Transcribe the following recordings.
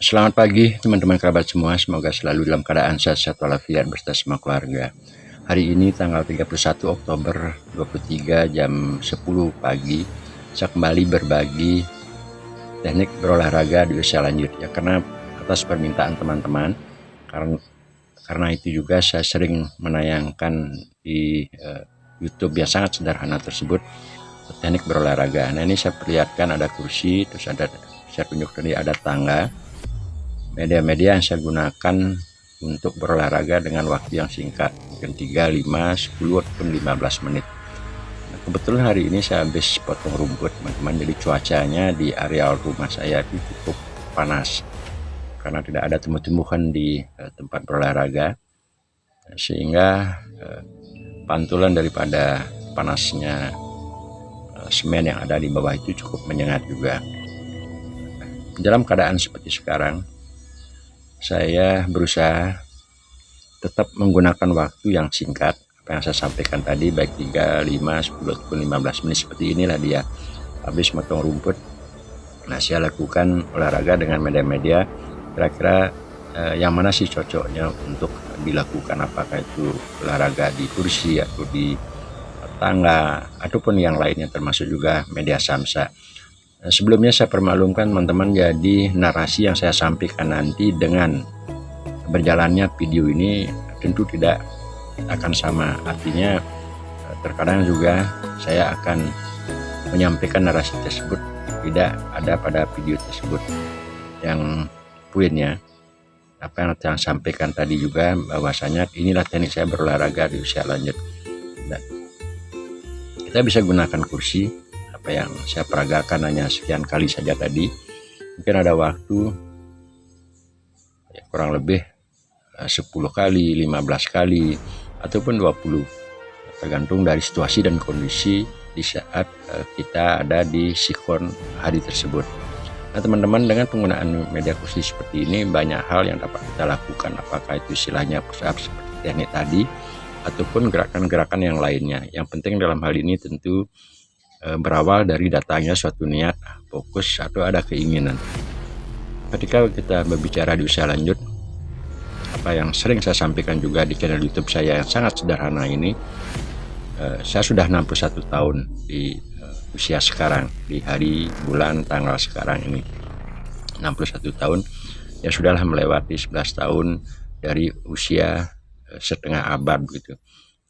Selamat pagi teman-teman kerabat semua, semoga selalu dalam keadaan sehat walafiat beserta semua keluarga. Hari ini tanggal 31 Oktober 23 jam 10 pagi, saya kembali berbagi teknik berolahraga di usia lanjut ya, karena atas permintaan teman-teman, karena itu juga saya sering menayangkan di YouTube yang sangat sederhana tersebut, teknik berolahraga. Nah, ini saya perlihatkan ada kursi, terus saya tunjuk tadi ada tangga. Media-media yang saya gunakan untuk berolahraga dengan waktu yang singkat, mungkin 3, 5, 10, ataupun 15 menit. Nah, kebetulan hari ini saya habis potong rumput teman-teman, jadi cuacanya di areal rumah saya itu cukup panas karena tidak ada tumbuh-tumbuhan di tempat berolahraga, sehingga pantulan daripada panasnya semen yang ada di bawah itu cukup menyengat juga. Dalam keadaan seperti sekarang, saya berusaha tetap menggunakan waktu yang singkat. Apa yang saya sampaikan tadi, baik 3, 5, 10, ataupun 15 menit, seperti inilah dia. Habis motong rumput, nah saya lakukan olahraga dengan media-media. Kira-kira yang mana sih cocoknya untuk dilakukan, apakah itu olahraga di kursi atau di tangga ataupun yang lainnya, termasuk juga media samsa. Sebelumnya saya permaklumkan teman-teman, jadi narasi yang saya sampaikan nanti dengan berjalannya video ini tentu tidak akan sama. Artinya terkadang juga saya akan menyampaikan narasi tersebut tidak ada pada video tersebut. Yang poinnya, apa yang saya sampaikan tadi juga, bahwasanya inilah teknik saya berolahraga di usia lanjut. Dan kita bisa gunakan kursi. Apa yang saya peragakan hanya sekian kali saja tadi, mungkin ada waktu ya, kurang lebih 10 kali, 15 kali, ataupun 20, tergantung dari situasi dan kondisi di saat kita ada di sikon hari tersebut. Nah teman-teman, dengan penggunaan media kursi seperti ini banyak hal yang dapat kita lakukan, apakah itu istilahnya push up seperti teknik tadi ataupun gerakan-gerakan yang lainnya. Yang penting dalam hal ini tentu berawal dari datangnya suatu niat, fokus, atau ada keinginan. Ketika kita berbicara di usia lanjut, apa yang sering saya sampaikan juga di channel YouTube saya yang sangat sederhana ini, saya sudah 61 tahun di usia sekarang, di hari, bulan, tanggal sekarang ini 61 tahun, ya sudahlah melewati 11 tahun dari usia setengah abad begitu.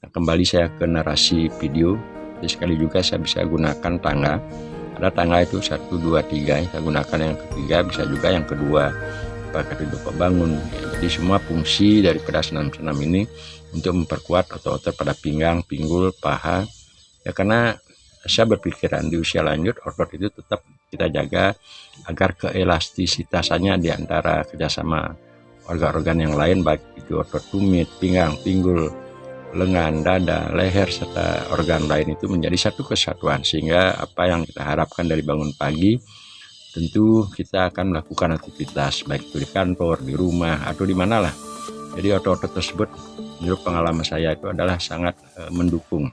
Nah, kembali saya ke narasi video. Jadi sekali juga saya bisa gunakan tangga. Ada tangga itu 1, 2, 3, saya gunakan yang ketiga, bisa juga yang kedua, apakah itu bangun ya. Jadi semua fungsi daripada senam-senam ini untuk memperkuat otot-otot pada pinggang, pinggul, paha ya, karena saya berpikiran di usia lanjut otot itu tetap kita jaga agar keelastisitasannya di antara kerjasama organ-organ yang lain, baik itu otot tumit, pinggang, pinggul, lengan, dada, leher, serta organ lain itu menjadi satu kesatuan, sehingga apa yang kita harapkan dari bangun pagi, tentu kita akan melakukan aktivitas baik itu di kantor, di rumah, atau di manalah. Jadi otot-otot tersebut menurut pengalaman saya itu adalah sangat mendukung.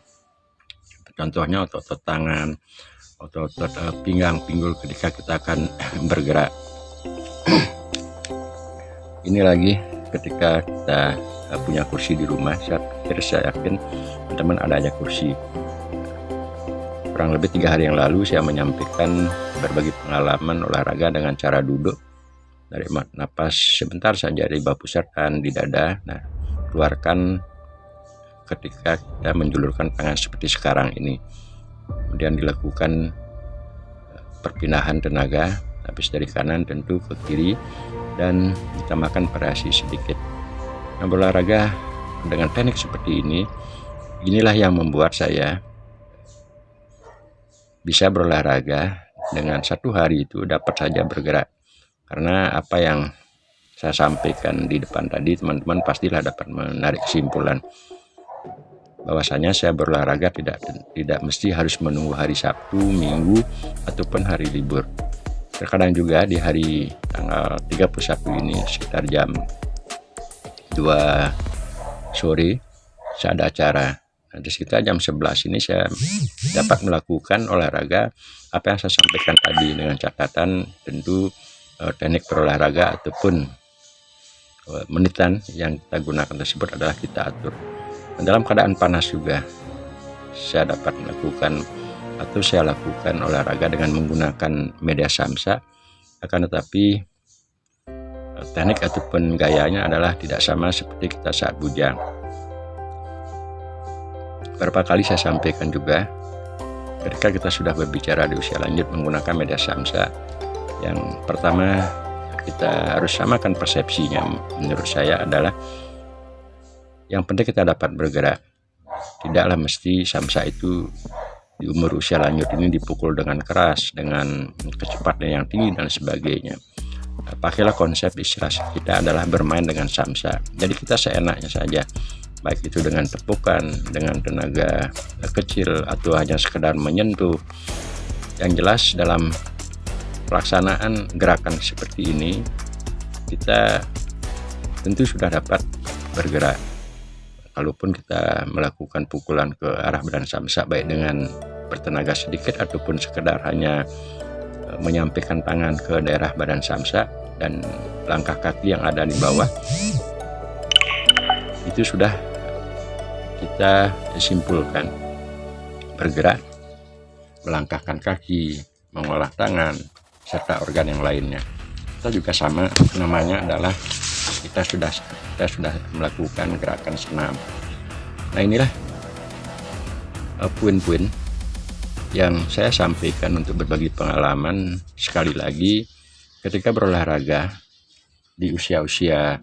Contohnya otot-otot tangan, otot-otot pinggang, pinggul ketika kita akan bergerak. Ini lagi ketika kita punya kursi di rumah, saya yakin teman-teman ada aja kursi. Kurang lebih 3 hari yang lalu saya menyampaikan berbagi pengalaman olahraga dengan cara duduk. Dari napas sebentar saja di bawah pusat dan di dada. Nah, keluarkan ketika kita menjulurkan tangan seperti sekarang ini. Kemudian dilakukan perpindahan tenaga, habis dari kanan tentu ke kiri, dan ditambahkan variasi sedikit. Nah, berolahraga dengan teknik seperti ini, inilah yang membuat saya bisa berolahraga dengan 1 hari itu dapat saja bergerak. Karena apa yang saya sampaikan di depan tadi, teman-teman pastilah dapat menarik kesimpulan bahwasanya saya berolahraga tidak mesti harus menunggu hari Sabtu, Minggu, ataupun hari libur. Terkadang juga di hari tanggal 31 ini sekitar jam 2 sore saya ada acara. Nah, di sekitar jam 11 ini saya dapat melakukan olahraga apa yang saya sampaikan tadi, dengan catatan tentu teknik berolahraga ataupun menitan yang kita gunakan tersebut adalah kita atur. Dan dalam keadaan panas juga saya dapat melakukan atau saya lakukan olahraga dengan menggunakan media samsa, akan tetapi teknik ataupun gayanya adalah tidak sama seperti kita saat bujang. Beberapa kali saya sampaikan juga, ketika kita sudah berbicara di usia lanjut menggunakan media samsa, yang pertama kita harus samakan persepsinya. Menurut saya adalah yang penting kita dapat bergerak. Tidaklah mesti samsa itu di umur usia lanjut ini dipukul dengan keras, dengan kecepatan yang tinggi dan sebagainya. Pakailah konsep istilah kita adalah bermain dengan samsa. Jadi kita seenaknya saja, baik itu dengan tepukan, dengan tenaga kecil, atau hanya sekedar menyentuh. Yang jelas dalam pelaksanaan gerakan seperti ini, kita tentu sudah dapat bergerak. Kalaupun kita melakukan pukulan ke arah badan samsa, baik dengan bertenaga sedikit ataupun sekedar hanya menyampaikan tangan ke daerah badan samsa dan langkah kaki yang ada di bawah, itu sudah kita simpulkan bergerak, melangkahkan kaki, mengolah tangan, serta organ yang lainnya. Kita juga sama, namanya adalah kita sudah melakukan gerakan senam. Nah, inilah poin-poin yang saya sampaikan untuk berbagi pengalaman. Sekali lagi, ketika berolahraga di usia-usia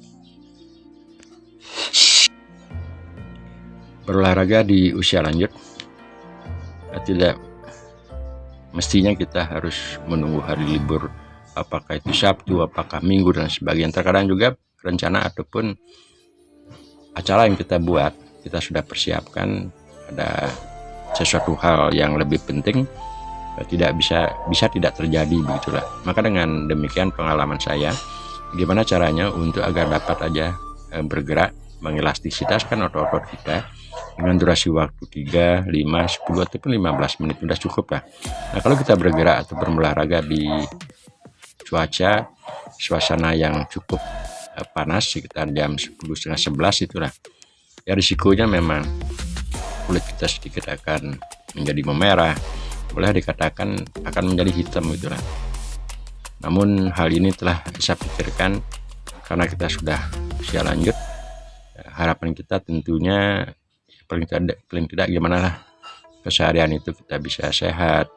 lanjut, tidak mestinya kita harus menunggu hari libur, apakah itu Sabtu, apakah Minggu dan sebagainya. Terkadang juga rencana ataupun acara yang kita buat, kita sudah persiapkan, ada sesuatu hal yang lebih penting, tidak bisa tidak terjadi, begitulah. Maka dengan demikian pengalaman saya, gimana caranya untuk agar dapat aja bergerak, mengelastisitaskan otot-otot kita dengan durasi waktu 3, 5, 10 ataupun 15 menit sudah cukup lah. Nah, kalau kita bergerak atau berolahraga di cuaca suasana yang cukup panas sekitar jam 10, setengah 11 itulah, ya risikonya memang kulit kita sedikit akan menjadi memerah, boleh dikatakan akan menjadi hitam gitulah. Namun hal ini telah saya pikirkan karena kita sudah usia lanjut. Harapan kita tentunya paling tidak gimana lah keseharian itu kita bisa sehat,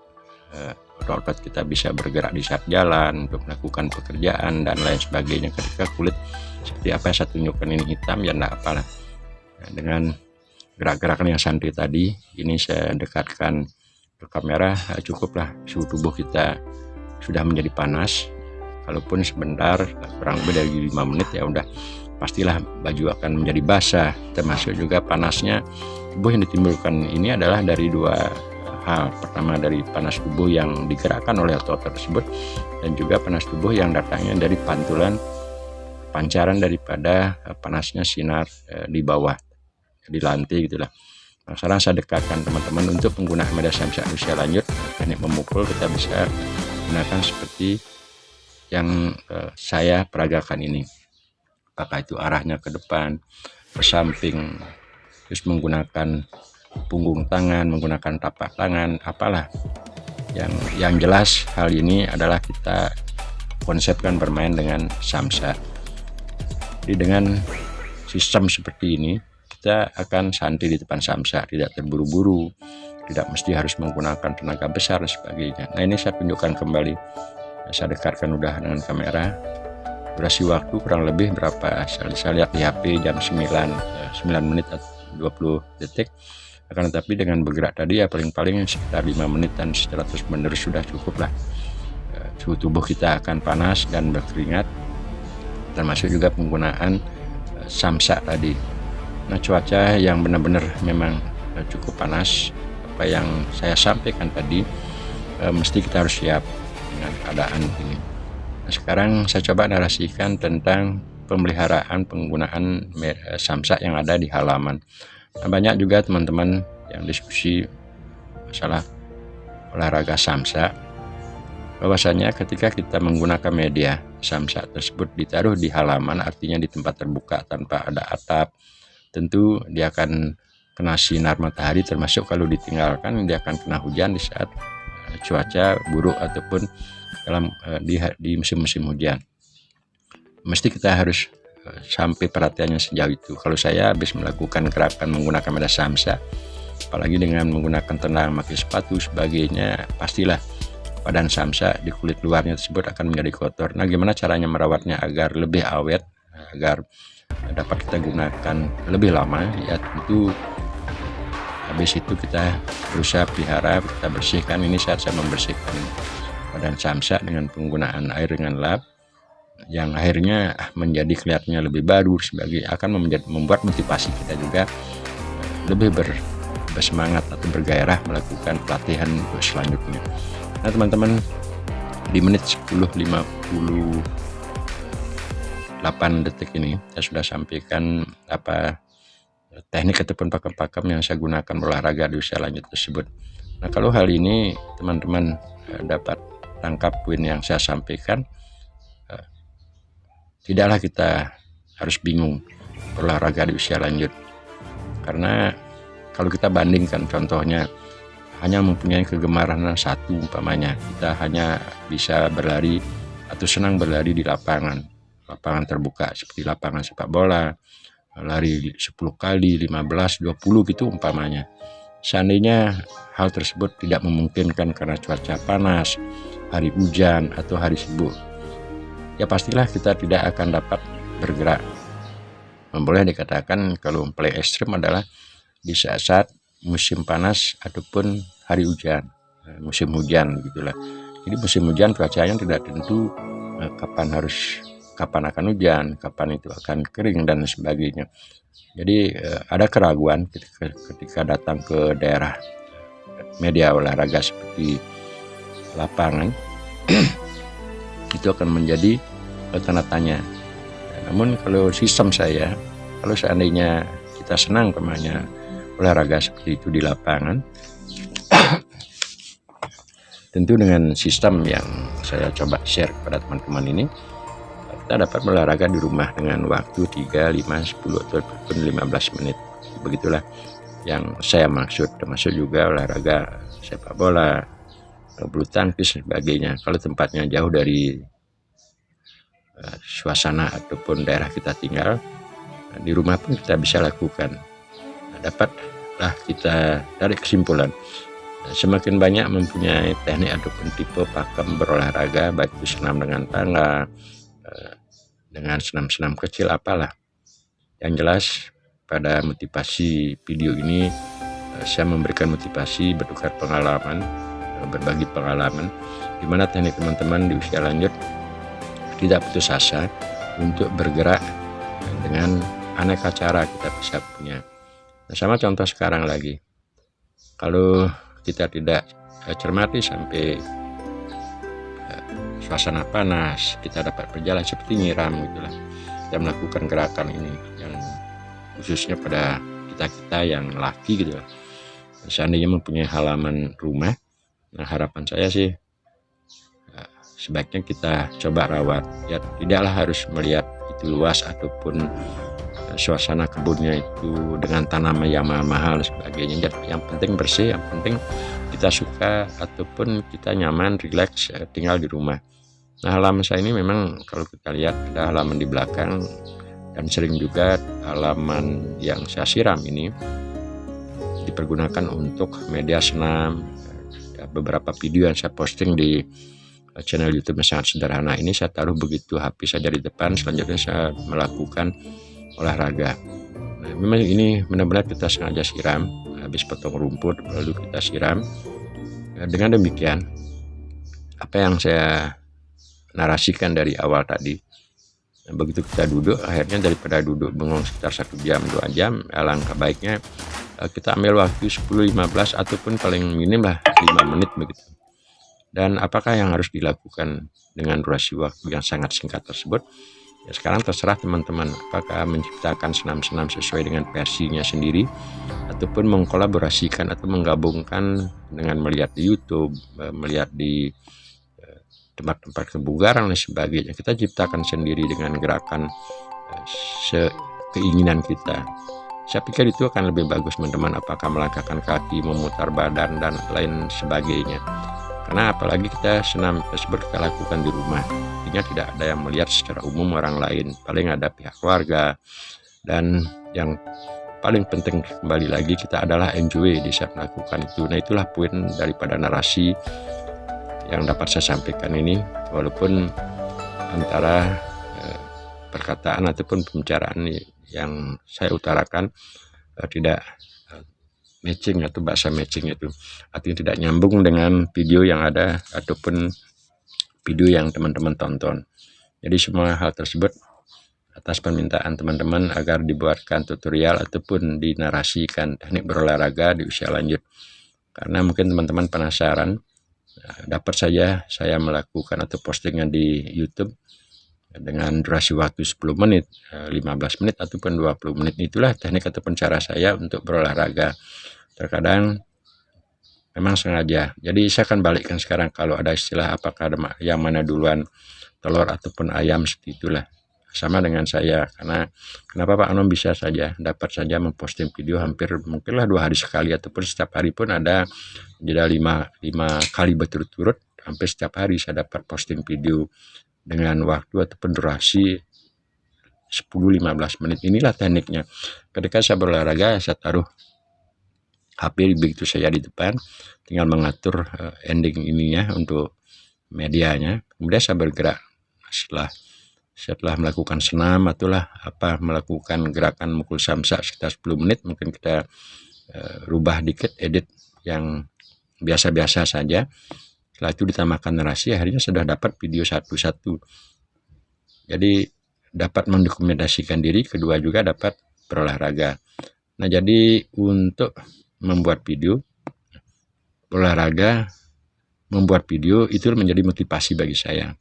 otot kita bisa bergerak di saat jalan untuk melakukan pekerjaan dan lain sebagainya. Ketika kulit seperti apa yang saya tunjukkan ini hitam, ya enggak apalah. Nah, dengan gerak-gerakan yang santai tadi ini saya dekatkan ke kamera, cukuplah suhu tubuh kita sudah menjadi panas. Kalaupun sebentar, kurang lebih dari 5 menit, ya udah pastilah baju akan menjadi basah. Termasuk juga panasnya tubuh yang ditimbulkan ini adalah dari dua hal. Pertama, dari panas tubuh yang digerakkan oleh otot tersebut, dan juga panas tubuh yang datangnya dari pancaran daripada panasnya sinar di bawah, di lantai gitulah. Nah, sekarang saya dekatkan teman-teman untuk penggunaan media samsa usia lanjut. Teknik memukul kita bisa gunakan seperti yang saya peragakan ini. Apakah itu arahnya ke depan, ke samping, terus menggunakan punggung tangan, menggunakan tapak tangan, apalah. Yang jelas hal ini adalah kita konsepkan bermain dengan samsa. Jadi dengan sistem seperti ini, kita akan santai di depan samsa, tidak terburu-buru, tidak mesti harus menggunakan tenaga besar dan sebagainya. Nah, ini saya tunjukkan kembali, saya dekatkan udah dengan kamera. Durasi waktu kurang lebih berapa, saya lihat di HP jam 9 menit 20 detik. Akan tetapi dengan bergerak tadi ya paling-paling sekitar 5 menit dan secara terus menerus sudah cukup lah. Suhu tubuh kita akan panas dan berkeringat, termasuk juga penggunaan samsa tadi. Nah, cuaca yang benar-benar memang cukup panas, apa yang saya sampaikan tadi, mesti kita harus siap dengan keadaan ini. Nah, sekarang saya coba narasikan tentang pemeliharaan penggunaan samsa yang ada di halaman. Nah, banyak juga teman-teman yang diskusi masalah olahraga samsa. bahwasanya ketika kita menggunakan media samsa tersebut ditaruh di halaman, artinya di tempat terbuka tanpa ada atap, tentu dia akan kena sinar matahari, termasuk kalau ditinggalkan dia akan kena hujan di saat cuaca buruk ataupun di musim-musim hujan. Mesti kita harus sampai perhatiannya sejauh itu. Kalau saya habis melakukan gerakan menggunakan media samsa, apalagi dengan menggunakan tenang, pakai sepatu sebagainya, pastilah badan samsa di kulit luarnya tersebut akan menjadi kotor. Nah, gimana caranya merawatnya agar lebih awet, agar dapat kita gunakan lebih lama? Ya tentu habis itu kita berusaha pelihara, kita bersihkan. Ini saat saya membersihkan badan samsa dengan penggunaan air dengan lap, yang akhirnya menjadi kelihatannya lebih baru, sebagai akan membuat motivasi kita juga lebih bersemangat atau bergairah melakukan pelatihan untuk selanjutnya. Nah teman-teman, di menit 10.58 detik ini saya sudah sampaikan teknik ataupun pakem-pakem yang saya gunakan berolahraga di usia lanjut tersebut. Nah kalau hal ini teman-teman dapat tangkap poin yang saya sampaikan, tidaklah kita harus bingung berolahraga di usia lanjut, karena kalau kita bandingkan contohnya hanya mempunyai kegemaran satu, umpamanya kita hanya bisa berlari atau senang berlari di lapangan terbuka seperti lapangan sepak bola, lari 10 kali, 15, 20 gitu umpamanya. Seandainya hal tersebut tidak memungkinkan karena cuaca panas, hari hujan atau hari sibuk, ya pastilah kita tidak akan dapat bergerak. Boleh dikatakan kalau play ekstrim adalah di saat-saat musim panas ataupun hari hujan, musim hujan gitulah. Jadi musim hujan cuacanya tidak tentu kapan akan hujan, kapan itu akan kering dan sebagainya. Jadi ada keraguan ketika datang ke daerah media olahraga seperti lapangan itu akan menjadi tanda tanya. Namun kalau sistem saya, kalau seandainya kita senang olahraga seperti itu di lapangan, tentu dengan sistem yang saya coba share kepada teman-teman ini, kita dapat berolahraga di rumah dengan waktu 3, 5, 10 ataupun 15 menit. Begitulah yang saya maksud, termasuk juga olahraga sepak bola, bulu tangkis dan sebagainya. Kalau tempatnya jauh dari suasana ataupun daerah kita tinggal, di rumah pun kita bisa lakukan. Dapatlah kita tarik kesimpulan, semakin banyak mempunyai teknik ataupun tipe pakem berolahraga, baik itu senam dengan tangga, dengan senam-senam kecil apalah. Yang jelas pada motivasi video ini saya memberikan motivasi, bertukar pengalaman, berbagi pengalaman, di mana teknik teman-teman di usia lanjut tidak putus asa untuk bergerak dengan aneka cara kita bisa punya. Nah, sama contoh sekarang lagi, kalau kita tidak cermati sampai suasana panas, kita dapat berjalan seperti nyiram gitulah. Kita melakukan gerakan ini yang khususnya pada kita yang laki gitu lah. Seandainya mempunyai halaman rumah, nah harapan saya sih sebaiknya kita coba rawat. Ya tidaklah harus melihat itu luas ataupun suasana kebunnya itu dengan tanaman yang mahal-mahal sebagainya. Yang penting bersih, yang penting kita suka ataupun kita nyaman, rileks tinggal di rumah. Nah halaman saya ini memang kalau kita lihat ada halaman di belakang, dan sering juga halaman yang saya siram ini dipergunakan untuk media senam. Beberapa video yang saya posting di channel YouTube yang sangat sederhana ini saya taruh begitu HP saja di depan, selanjutnya saya melakukan olahraga. Nah, memang ini benar-benar kita sengaja siram, habis potong rumput lalu kita siram. Dengan demikian, apa yang saya narasikan dari awal tadi, begitu kita duduk, akhirnya daripada duduk bengong sekitar 1 jam 2 jam, alangkah baiknya kita ambil waktu 10-15 ataupun paling minim lah 5 menit begitu. Dan apakah yang harus dilakukan dengan durasi waktu yang sangat singkat tersebut? Ya sekarang terserah teman-teman, apakah menciptakan senam-senam sesuai dengan versinya sendiri, ataupun mengkolaborasikan atau menggabungkan dengan melihat di YouTube, melihat di tempat-tempat kebugaran dan sebagainya. Kita ciptakan sendiri dengan gerakan keinginan kita. Saya pikir itu akan lebih bagus teman-teman, apakah melangkahkan kaki, memutar badan, dan lain sebagainya. Karena apalagi kita senam tersebut kita lakukan di rumah, artinya tidak ada yang melihat secara umum orang lain, paling ada pihak keluarga. Dan yang paling penting kembali lagi, kita adalah enjoy di saat melakukan itu. Nah, itulah poin daripada narasi yang dapat saya sampaikan ini, walaupun antara perkataan ataupun pembicaraan yang saya utarakan tidak matching atau bahasa matching, itu artinya tidak nyambung dengan video yang ada ataupun video yang teman-teman tonton. Jadi semua hal tersebut atas permintaan teman-teman agar dibuatkan tutorial ataupun dinarasikan teknik berolahraga di usia lanjut, karena mungkin teman-teman penasaran. Dapat saja saya melakukan atau postingan di YouTube dengan durasi waktu 10 menit, 15 menit ataupun 20 menit. Itulah teknik ataupun cara saya untuk berolahraga. Terkadang memang sengaja. Jadi saya akan balikkan sekarang, kalau ada istilah apakah ada yang mana duluan, telur ataupun ayam, seperti itulah. Sama dengan saya, karena kenapa Pak Anom bisa saja dapat saja memposting video hampir mungkinlah 2 hari sekali, ataupun setiap hari pun ada jeda 5 kali berturut-turut, hampir setiap hari saya dapat posting video dengan waktu ataupun durasi 10-15 menit. Inilah tekniknya. Ketika saya berolahraga, saya taruh HP begitu saya di depan, tinggal mengatur ending ininya untuk medianya, kemudian saya bergerak. Setelah melakukan senam ataupun melakukan gerakan mukul samsak sekitar 10 menit, mungkin kita rubah dikit, edit yang biasa-biasa saja. Setelah itu ditambahkan narasi, akhirnya sudah dapat video satu-satu. Jadi dapat mendokumentasikan diri, kedua juga dapat berolahraga. Nah, jadi untuk membuat video olahraga, membuat video itu menjadi motivasi bagi saya.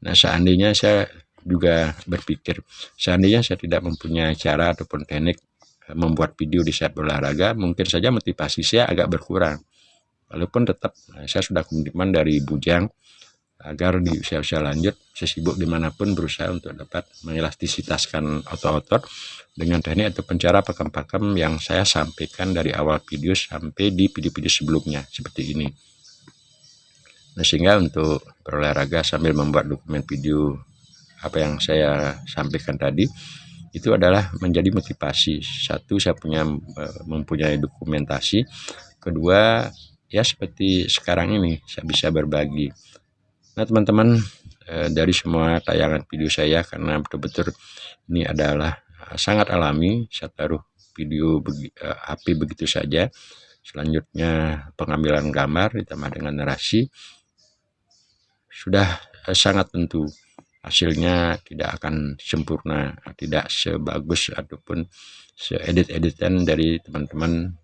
Nah, seandainya saya juga berpikir, seandainya saya tidak mempunyai cara ataupun teknik membuat video di saat berolahraga, mungkin saja motivasi saya agak berkurang. Walaupun tetap saya sudah komitmen dari bujang agar di usia-usia lanjut, sesibuk dimanapun, berusaha untuk dapat mengelastisitaskan otot-otot dengan teknik atau cara pakem-pakem yang saya sampaikan dari awal video sampai di video-video sebelumnya seperti ini. Nah, sehingga untuk berolahraga sambil membuat dokumen video apa yang saya sampaikan tadi, itu adalah menjadi motivasi. Satu, saya mempunyai dokumentasi. Kedua, ya seperti sekarang ini saya bisa berbagi. Nah, teman-teman, dari semua tayangan video saya, karena betul-betul ini adalah sangat alami, saya taruh video HP begitu saja. Selanjutnya pengambilan gambar ditambah dengan narasi, sudah sangat tentu hasilnya tidak akan sempurna, tidak sebagus ataupun seedit-editan dari teman-teman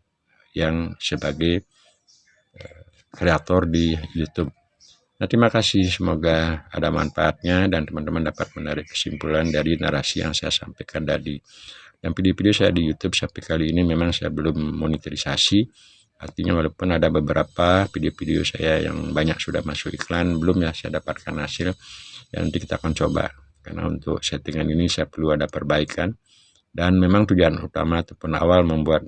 yang sebagai kreator di YouTube. Nah, terima kasih, semoga ada manfaatnya dan teman-teman dapat menarik kesimpulan dari narasi yang saya sampaikan tadi. Dan video-video saya di YouTube sampai kali ini memang saya belum monetarisasi, artinya walaupun ada beberapa video-video saya yang banyak sudah masuk iklan, belum ya saya dapatkan hasil. Ya, nanti kita akan coba, karena untuk settingan ini saya perlu ada perbaikan. Dan memang tujuan utama ataupun awal membuat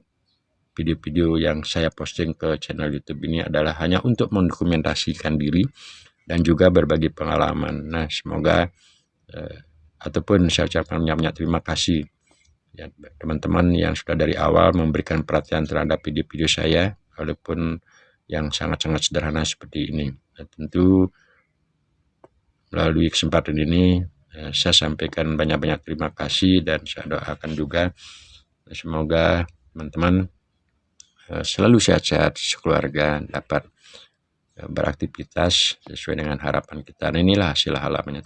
video-video yang saya posting ke channel YouTube ini adalah hanya untuk mendokumentasikan diri dan juga berbagi pengalaman. Nah, semoga ataupun saya ucapkan banyak terima kasih ya teman-teman yang sudah dari awal memberikan perhatian terhadap video-video saya, walaupun yang sangat-sangat sederhana seperti ini. Nah, tentu melalui kesempatan ini saya sampaikan banyak-banyak terima kasih, dan saya doakan juga semoga teman-teman selalu sehat-sehat sekeluarga, dapat beraktivitas sesuai dengan harapan kita. Nah, inilah hasil halamannya.